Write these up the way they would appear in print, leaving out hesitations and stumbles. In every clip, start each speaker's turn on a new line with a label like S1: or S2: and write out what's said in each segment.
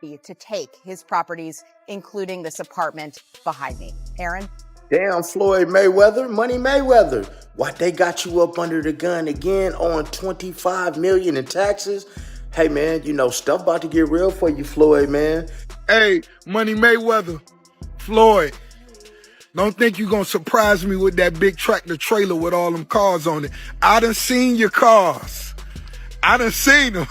S1: to take his properties, including this apartment behind me. Aaron?
S2: Damn, Floyd Mayweather, Money Mayweather. What, they got you up under the gun again on $25 million in taxes? Hey, man, you know, stuff about to get real for you, Floyd, man.
S3: Hey, Money Mayweather, Floyd, don't think you gonna surprise me with that big tractor trailer with all them cars on it. I done seen your cars. I done seen them.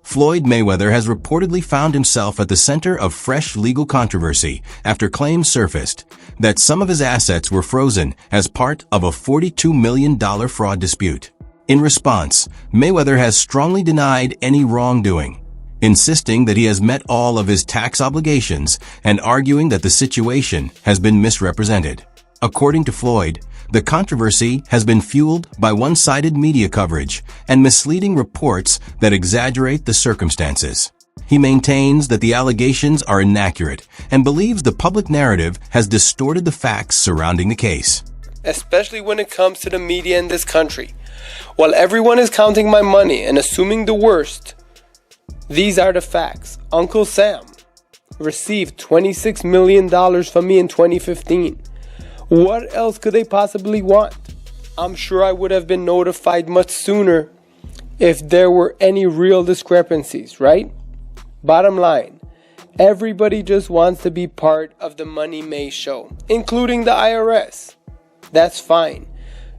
S4: Floyd Mayweather has reportedly found himself at the center of fresh legal controversy after claims surfaced that some of his assets were frozen as part of a $42 million fraud dispute. In response, Mayweather has strongly denied any wrongdoing, insisting that he has met all of his tax obligations and arguing that the situation has been misrepresented. According to Floyd, the controversy has been fueled by one-sided media coverage and misleading reports that exaggerate the circumstances. He maintains that the allegations are inaccurate and believes the public narrative has distorted the facts surrounding the case.
S5: Especially when it comes to the media in this country. While everyone is counting my money and assuming the worst, these are the facts. Uncle Sam received $26 million from me in 2015. What else could they possibly want? I'm sure I would have been notified much sooner if there were any real discrepancies, right? Bottom line, everybody just wants to be part of the Money May show, including the IRS. That's fine.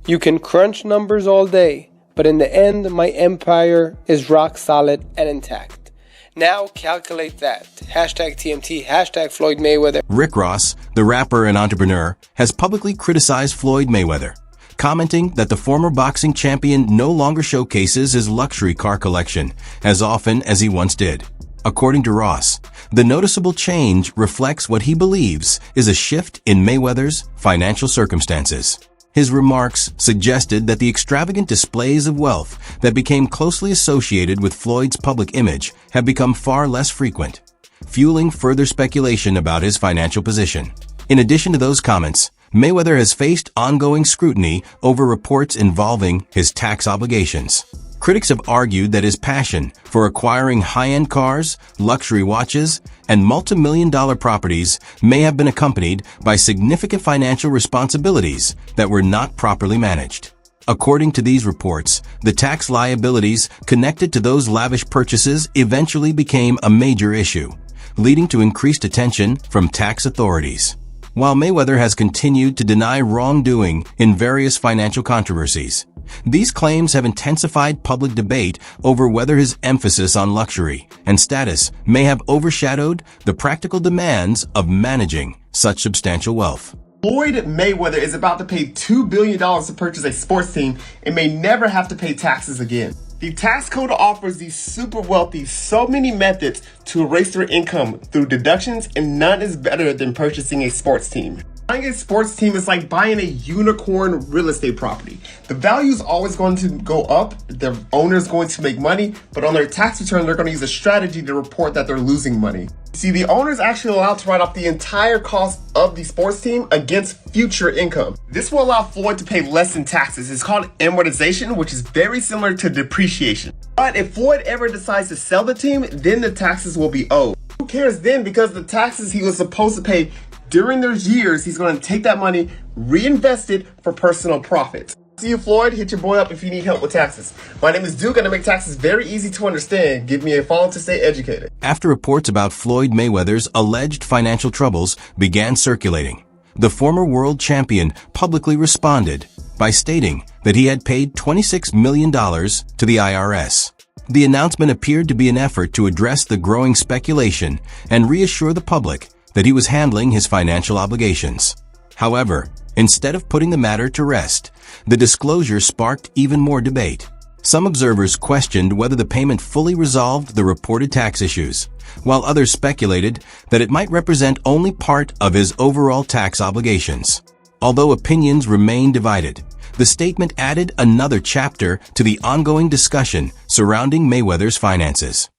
S5: You can crunch numbers all day, but in the end, my empire is rock solid and intact. Now calculate that. Hashtag TMT, hashtag Floyd Mayweather.
S4: Rick Ross, the rapper and entrepreneur, has publicly criticized Floyd Mayweather, commenting that the former boxing champion no longer showcases his luxury car collection as often as he once did. According to Ross, the noticeable change reflects what he believes is a shift in Mayweather's financial circumstances. His remarks suggested that the extravagant displays of wealth that became closely associated with Floyd's public image have become far less frequent, fueling further speculation about his financial position. In addition to those comments, Mayweather has faced ongoing scrutiny over reports involving his tax obligations. Critics have argued that his passion for acquiring high-end cars, luxury watches, and multi-million-dollar properties may have been accompanied by significant financial responsibilities that were not properly managed. According to these reports, the tax liabilities connected to those lavish purchases eventually became a major issue, leading to increased attention from tax authorities. While Mayweather has continued to deny wrongdoing in various financial controversies, these claims have intensified public debate over whether his emphasis on luxury and status may have overshadowed the practical demands of managing such substantial wealth.
S6: Floyd Mayweather is about to pay $2 billion to purchase a sports team and may never have to pay taxes again. The tax code offers these super wealthy so many methods to erase their income through deductions, and none is better than purchasing a sports team. Buying a sports team is like buying a unicorn real estate property. The value is always going to go up, the owner is going to make money, but on their tax return, they're going to use a strategy to report that they're losing money. See, the owner is actually allowed to write off the entire cost of the sports team against future income. This will allow Floyd to pay less in taxes. It's called amortization, which is very similar to depreciation. But if Floyd ever decides to sell the team, then the taxes will be owed. Who cares then? Because the taxes he was supposed to pay during those years, he's going to take that money, reinvest it for personal profit. See you, Floyd. Hit your boy up if you need help with taxes. My name is Duke, and I make taxes very easy to understand. Give me a follow to stay educated.
S4: After reports about Floyd Mayweather's alleged financial troubles began circulating, the former world champion publicly responded by stating that he had paid $26 million to the IRS. The announcement appeared to be an effort to address the growing speculation and reassure the public that he was handling his financial obligations. However, instead of putting the matter to rest, the disclosure sparked even more debate. Some observers questioned whether the payment fully resolved the reported tax issues, while others speculated that it might represent only part of his overall tax obligations. Although opinions remain divided, the statement added another chapter to the ongoing discussion surrounding Mayweather's finances.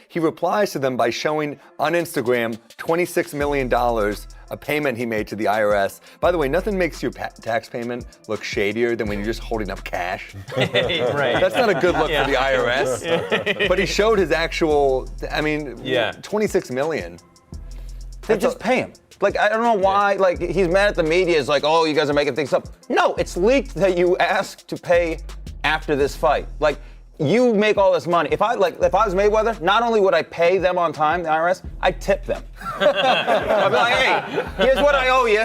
S7: He replies to them by showing on Instagram $26 million, a payment he made to the IRS. By the way, nothing makes your tax payment look shadier than when you're just holding up cash.
S8: Right.
S7: That's not a good look for the IRS. But he showed his actual, $26 million.
S9: Then just pay him. Like, I don't know why, like, he's mad at the media. It's like, oh, you guys are making things up. No, it's leaked that you asked to pay after this fight. Like, you make all this money. If I was Mayweather, not only would I pay them on time, the IRS, I'd tip them. I'd be like, hey, here's what I owe you.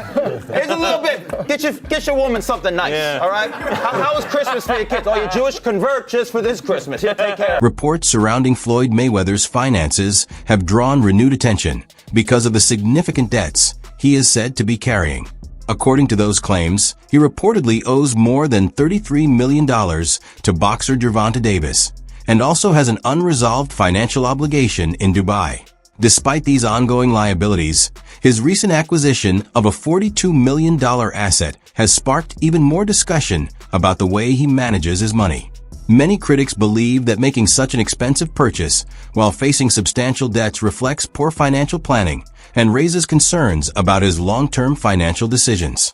S9: Here's a little bit. Get your woman something nice, all right? How was Christmas for your kids? Oh, you're Jewish? Convert just for this Christmas. Here, take care.
S4: Reports surrounding Floyd Mayweather's finances have drawn renewed attention because of the significant debts he is said to be carrying. According to those claims, he reportedly owes more than $33 million to boxer Gervonta Davis and also has an unresolved financial obligation in Dubai. Despite these ongoing liabilities, his recent acquisition of a $42 million asset has sparked even more discussion about the way he manages his money. Many critics believe that making such an expensive purchase while facing substantial debts reflects poor financial planning and raises concerns about his long-term financial decisions.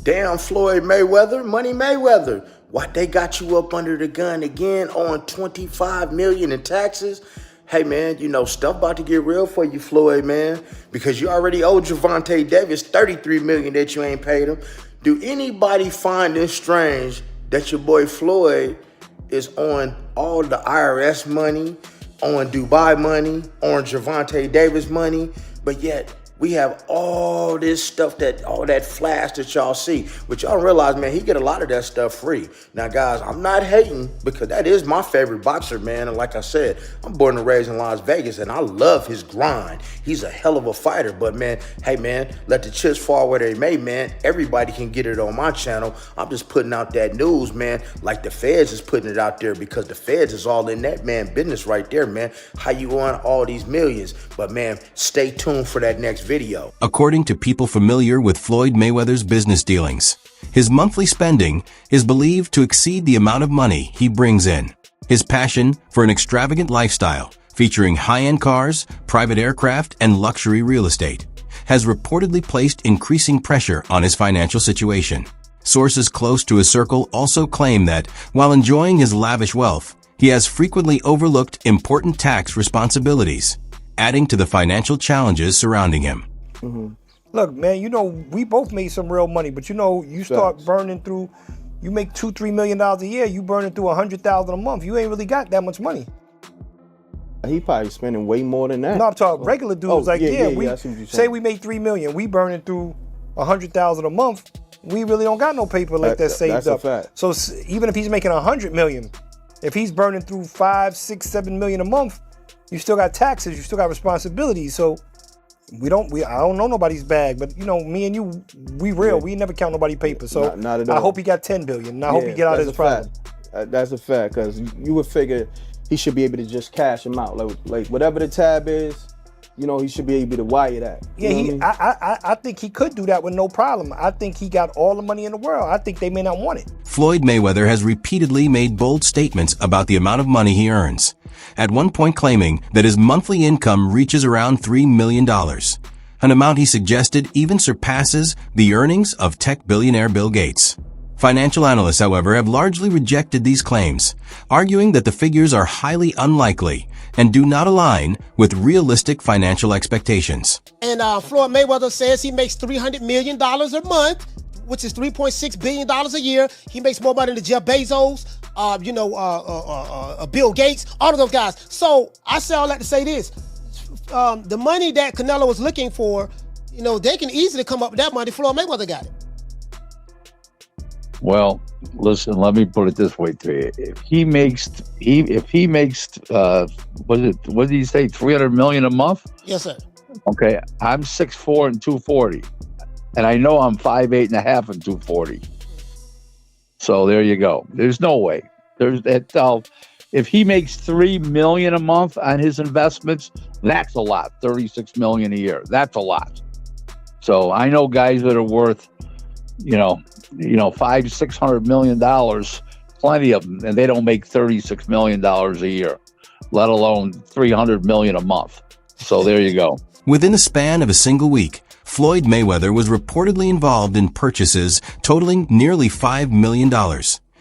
S2: Damn, Floyd Mayweather, Money Mayweather. What, they got you up under the gun again on $25 million in taxes? Hey, man, you know, stuff about to get real for you, Floyd, man, because you already owe Gervonta Davis $33 million that you ain't paid him. Do anybody find this strange that your boy Floyd is on all the IRS money, on Dubai money, on Gervonta Davis money, but yet we have all this stuff, all that flash that y'all see. But y'all realize, man, he get a lot of that stuff free. Now, guys, I'm not hating because that is my favorite boxer, man. And like I said, I'm born and raised in Las Vegas, and I love his grind. He's a hell of a fighter. But, man, hey, man, let the chips fall where they may, man. Everybody can get it on my channel. I'm just putting out that news, man, like the feds is putting it out there because the feds is all in that, man, business right there, man. How you want all these millions? But, man, stay tuned for that next video.
S4: According to people familiar with Floyd Mayweather's business dealings, his monthly spending is believed to exceed the amount of money he brings in. His passion for an extravagant lifestyle, featuring high-end cars, private aircraft, and luxury real estate, has reportedly placed increasing pressure on his financial situation. Sources close to his circle also claim that, while enjoying his lavish wealth, he has frequently overlooked important tax responsibilities, adding to the financial challenges surrounding him.
S10: Mm-hmm. Look, man, you know, we both made some real money, but you know, you start burning through, you make $2-3 million a year, you burning through $100,000 a month. You ain't really got that much money.
S8: He probably spending way more than that.
S10: No, I'm talking regular dudes.
S8: we
S10: say we made $3 million, we burning through $100,000 a month. We really don't got no paper like that saved
S8: that's
S10: up.
S8: A fact.
S10: So even if he's making $100 million, if he's burning through $5, $6, $7 million a month, you still got taxes, you still got responsibilities. So I don't know nobody's bag, but you know, me and you, we real. We never count nobody's paper. So
S8: not at all.
S10: I hope he got $10 billion. And I hope he get out of his problem.
S8: That's a fact, because you would figure he should be able to just cash him out. Like whatever the tab is, you know, he should be able to wire that.
S10: I think he could do that with no problem. I think he got all the money in the world. I think they may not want it.
S4: Floyd Mayweather has repeatedly made bold statements about the amount of money he earns, at one point claiming that his monthly income reaches around $3 million, an amount he suggested even surpasses the earnings of tech billionaire Bill Gates. Financial analysts, however, have largely rejected these claims, arguing that the figures are highly unlikely and do not align with realistic financial expectations.
S11: And Floyd Mayweather says he makes $300 million a month, which is $3.6 billion a year. He makes more money than Jeff Bezos, Bill Gates, all of those guys. So I say all that to say this. The money that Canelo was looking for, you know, they can easily come up with that money. Floyd Mayweather got it.
S12: Well, listen, let me put it this way to you. If he makes what did he say, $300 million a month?
S11: Yes, sir.
S12: Okay, I'm 6'4" and 240. And I know I'm 5'8" and a half and 240. So there you go. There's no way. There's that. If he makes $3 million a month on his investments, that's a lot. $36 million a year. That's a lot. So I know guys that are worth, $500-600 million, plenty of them, and they don't make $36 million a year. let alone 300 million a month. So there you go.
S4: Within the span of a single week, Floyd Mayweather was reportedly involved in purchases totaling nearly $5 million,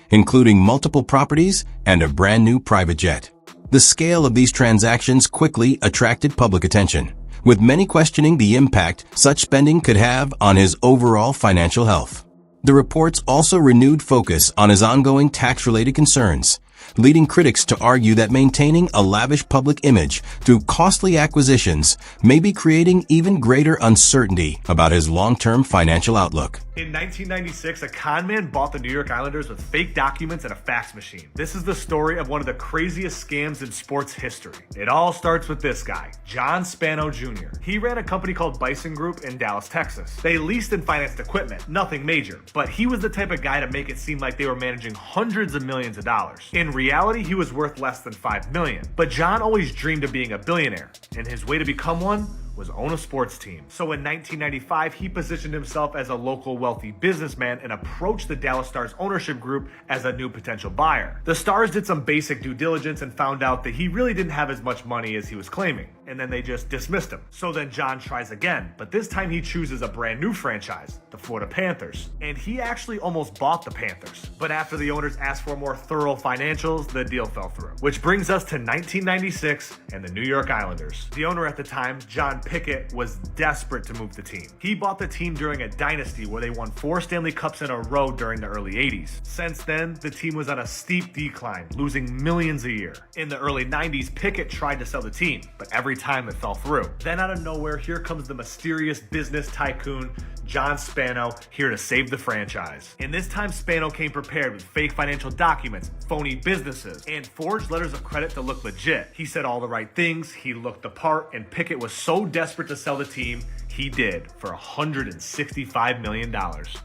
S4: including multiple properties and a brand new private jet. The scale of these transactions quickly attracted public attention, with many questioning the impact such spending could have on his overall financial health. The reports also renewed focus on his ongoing tax-related concerns, leading critics to argue that maintaining a lavish public image through costly acquisitions may be creating even greater uncertainty about his long-term financial outlook.
S13: In 1996, a con man bought the New York Islanders with fake documents and a fax machine. This is the story of one of the craziest scams in sports history. It all starts with this guy, John Spano Jr. He ran a company called Bison Group in Dallas, Texas. They leased and financed equipment, nothing major, but he was the type of guy to make it seem like they were managing hundreds of millions of dollars. In reality, he was worth less than $5 million. But John always dreamed of being a billionaire, and his way to become one was own a sports team. So in 1995, he positioned himself as a local wealthy businessman and approached the Dallas Stars ownership group as a new potential buyer. The Stars did some basic due diligence and found out that he really didn't have as much money as he was claiming, and then they just dismissed him. So then John tries again, but this time he chooses a brand new franchise, the Florida Panthers. And he actually almost bought the Panthers, but after the owners asked for more thorough financials, the deal fell through. Which brings us to 1996 and the New York Islanders. The owner at the time, John Pickett, was desperate to move the team. He bought the team during a dynasty where they won 4 Stanley Cups in a row during the early 80s. Since then, the team was on a steep decline, losing millions a year. In the early 90s, Pickett tried to sell the team, but every time it fell through. Then out of nowhere, here comes the mysterious business tycoon, John Spano, here to save the franchise. And this time, Spano came prepared with fake financial documents, phony businesses, and forged letters of credit to look legit. He said all the right things, he looked the part, and Pickett was so desperate to sell the team, he did for $165 million.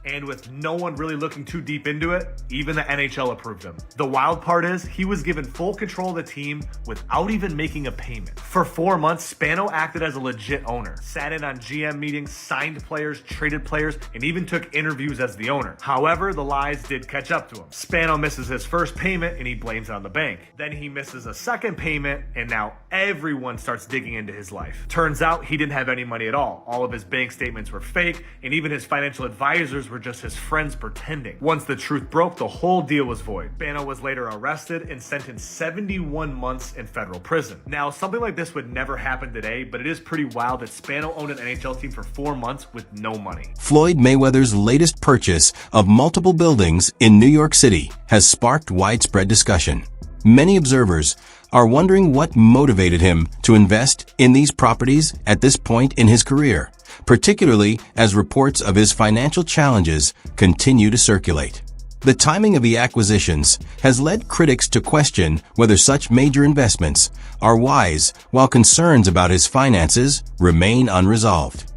S13: And with no one really looking too deep into it, even the NHL approved him. The wild part is, he was given full control of the team without even making a payment. For 4 months, Spano acted as a legit owner, sat in on GM meetings, signed players, traded players, and even took interviews as the owner. However, the lies did catch up to him. Spano misses his first payment and he blames it on the bank. Then he misses a second payment and now everyone starts digging into his life. Turns out he didn't have any money at all. All of his bank statements were fake, and even his financial advisors were just his friends pretending. Once the truth broke, the whole deal was void. Spano was later arrested and sentenced 71 months in federal prison. Now, something like this would never happen today, but it is pretty wild that Spano owned an NHL team for 4 months with no money.
S4: Floyd Mayweather's latest purchase of multiple buildings in New York City has sparked widespread discussion. Many observers are wondering what motivated him to invest in these properties at this point in his career, particularly as reports of his financial challenges continue to circulate. The timing of the acquisitions has led critics to question whether such major investments are wise, while concerns about his finances remain unresolved.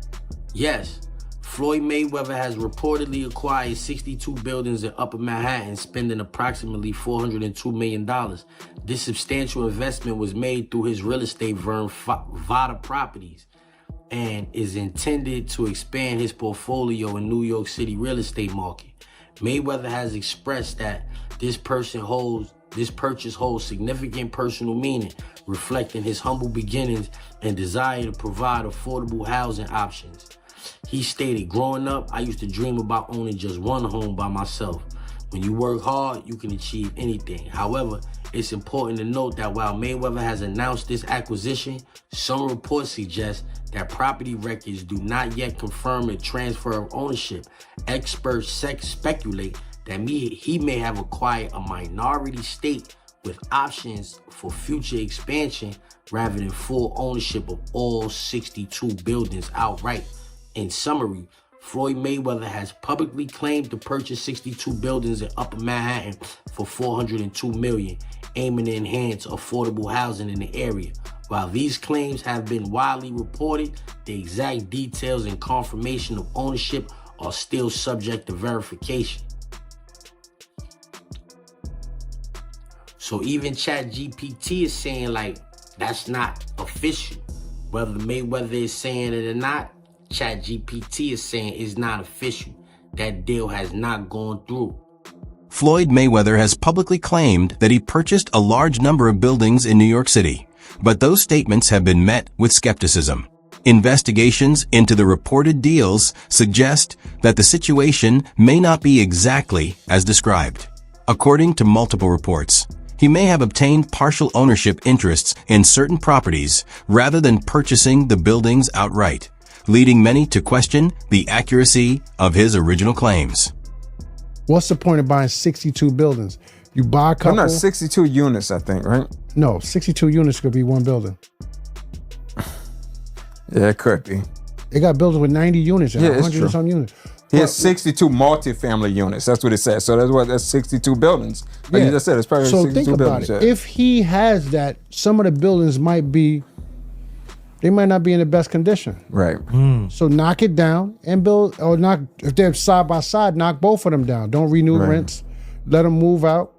S14: Yes, Floyd Mayweather has reportedly acquired 62 buildings in Upper Manhattan, spending approximately $402 million. This substantial investment was made through his real estate firm, Vada Properties, and is intended to expand his portfolio in New York City real estate market. Mayweather has expressed that this purchase holds significant personal meaning, reflecting his humble beginnings and desire to provide affordable housing options. He stated, "Growing up, I used to dream about owning just one home by myself. When you work hard, you can achieve anything. However, it's important to note that while Mayweather has announced this acquisition, some reports suggest that property records do not yet confirm a transfer of ownership. Experts speculate that he may have acquired a minority stake with options for future expansion rather than full ownership of all 62 buildings outright. In summary, Floyd Mayweather has publicly claimed to purchase 62 buildings in Upper Manhattan for $402 million, aiming to enhance affordable housing in the area. While these claims have been widely reported, the exact details and confirmation of ownership are still subject to verification. So even ChatGPT is saying, like, that's not official. Whether Mayweather is saying it or not, ChatGPT is saying it's not official. That deal has not gone through.
S4: Floyd Mayweather has publicly claimed that he purchased a large number of buildings in New York City, but those statements have been met with skepticism. Investigations into the reported deals suggest that the situation may not be exactly as described. According to multiple reports, he may have obtained partial ownership interests in certain properties rather than purchasing the buildings outright, leading many to question the accuracy of his original claims.
S15: What's the point of buying 62 buildings? You buy a couple.
S16: No, 62 units, I think, right?
S15: No, 62 units could be one building.
S16: Yeah, it could be.
S15: They got buildings with 90 units and 100 and some units.
S16: He has 62 multifamily units. That's what it says. So that's 62 buildings. Like you just said, it's probably 62
S15: think about
S16: buildings.
S15: it.
S16: Yeah.
S15: If he has that, some of the buildings might not be in the best condition.
S16: Right.
S15: So knock it down and build, or knock, if they're side by side, knock both of them down. Don't renew rents. Let them move out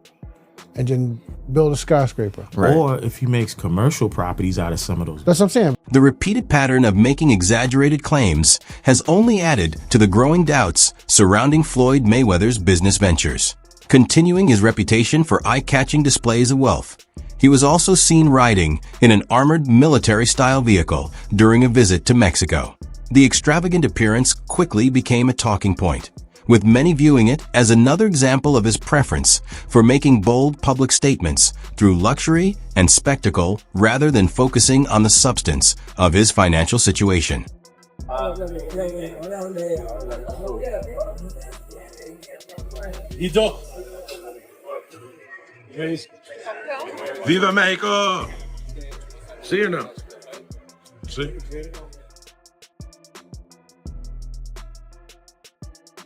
S15: and then build a skyscraper.
S17: Or if he makes commercial properties out of some of those.
S15: That's what I'm saying.
S4: The repeated pattern of making exaggerated claims has only added to the growing doubts surrounding Floyd Mayweather's business ventures. Continuing his reputation for eye-catching displays of wealth, he was also seen riding in an armored military-style vehicle during a visit to Mexico. The extravagant appearance quickly became a talking point, with many viewing it as another example of his preference for making bold public statements through luxury and spectacle rather than focusing on the substance of his financial situation.
S18: Viva Mexico! See you now. See?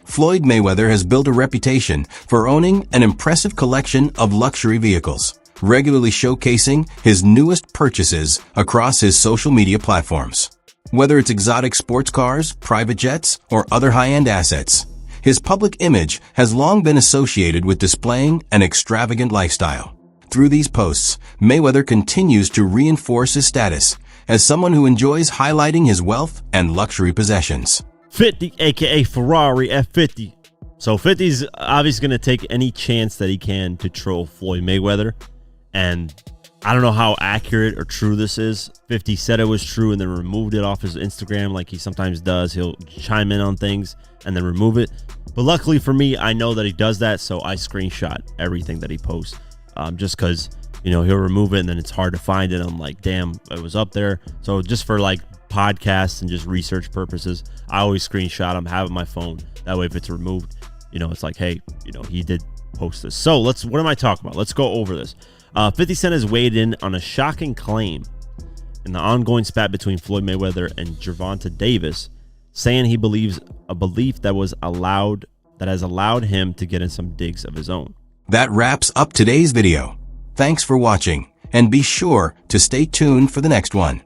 S4: Floyd Mayweather has built a reputation for owning an impressive collection of luxury vehicles, regularly showcasing his newest purchases across his social media platforms. Whether it's exotic sports cars, private jets, or other high-end assets, his public image has long been associated with displaying an extravagant lifestyle. Through these posts, Mayweather continues to reinforce his status as someone who enjoys highlighting his wealth and luxury possessions.
S19: 50, aka Ferrari F50. So 50's obviously going to take any chance that he can to troll Floyd Mayweather. And I don't know how accurate or true this is. 50 said it was true and then removed it off his Instagram like he sometimes does. He'll chime in on things and then remove it. But luckily for me, I know that he does that, so I screenshot everything that he posts. Just because, he'll remove it and then it's hard to find it. I'm like, damn, it was up there. So just for like podcasts and just research purposes, I always screenshot them, have it on my phone. That way if it's removed, it's like, hey, he did post this. So what am I talking about? Let's go over this. 50 Cent has weighed in on a shocking claim in the ongoing spat between Floyd Mayweather and Gervonta Davis, saying he believes a belief that has allowed him to get in some digs of his own.
S4: That wraps up today's video. Thanks for watching, and be sure to stay tuned for the next one.